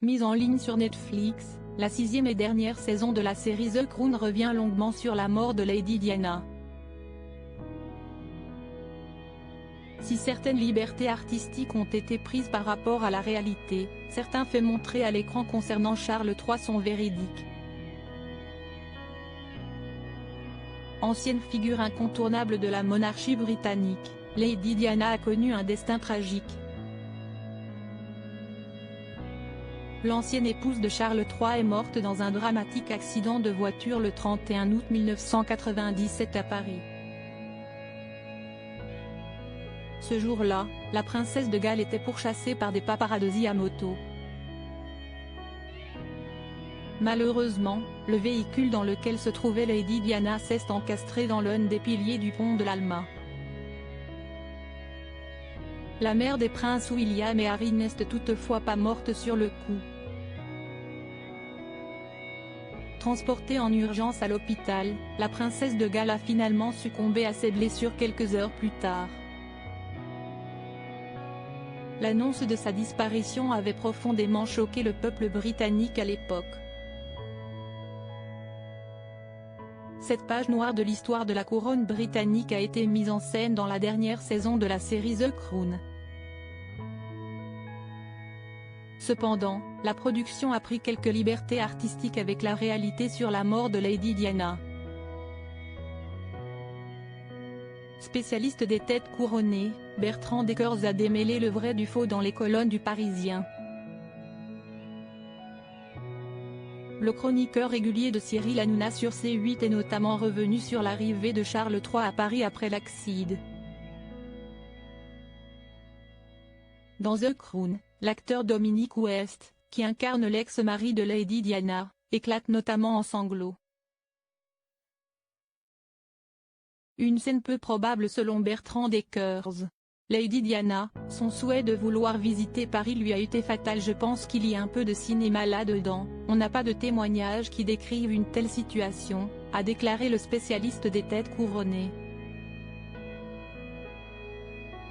Mise en ligne sur Netflix, la 6e et dernière saison de la série The Crown revient longuement sur la mort de Lady Diana. Si certaines libertés artistiques ont été prises par rapport à la réalité, certains faits montrés à l'écran concernant Charles III sont véridiques. Ancienne figure incontournable de la monarchie britannique, Lady Diana a connu un destin tragique. L'ancienne épouse de Charles III est morte dans un dramatique accident de voiture le 31 août 1997 à Paris. Ce jour-là, la princesse de Galles était pourchassée par des paparazzi à moto. Malheureusement, le véhicule dans lequel se trouvait Lady Diana s'est encastré dans l'un des piliers du pont de l'Alma. La mère des princes William et Harry n'est toutefois pas morte sur le coup. Transportée en urgence à l'hôpital, la princesse de Galles a finalement succombé à ses blessures quelques heures plus tard. L'annonce de sa disparition avait profondément choqué le peuple britannique à l'époque. Cette page noire de l'histoire de la couronne britannique a été mise en scène dans la dernière saison de la série The Crown. Cependant, la production a pris quelques libertés artistiques avec la réalité sur la mort de Lady Diana. Spécialiste des têtes couronnées, Bertrand Dekers a démêlé le vrai du faux dans les colonnes du Parisien. Le chroniqueur régulier de Cyril Hanouna sur C8 est notamment revenu sur l'arrivée de Charles III à Paris après l'accident. Dans The Crown, l'acteur Dominic West, qui incarne l'ex-mari de Lady Diana, éclate notamment en sanglots. Une scène peu probable selon Bertrand Dekers. Lady Diana, son souhait de vouloir visiter Paris lui a été fatal. Je pense qu'il y a un peu de cinéma là-dedans, on n'a pas de témoignages qui décrivent une telle situation, a déclaré le spécialiste des têtes couronnées.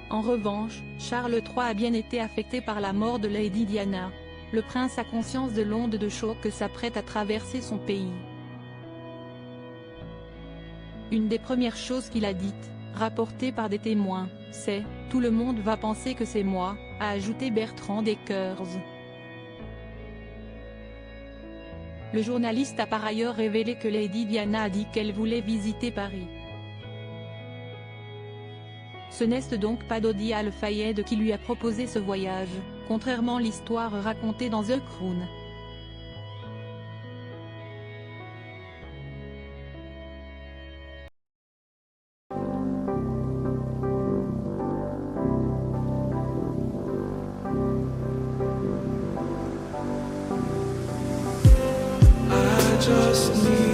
En revanche, Charles III a bien été affecté par la mort de Lady Diana. Le prince a conscience de l'onde de choc que s'apprête à traverser son pays. Une des premières choses qu'il a dites, rapportées par des témoins, c'est « Tout le monde va penser que c'est moi », a ajouté Bertrand Dekers. Le journaliste a par ailleurs révélé que Lady Diana a dit qu'elle voulait visiter Paris. Ce n'est donc pas Dodi Al-Fayed qui lui a proposé ce voyage, contrairement à l'histoire racontée dans The Crown. Just need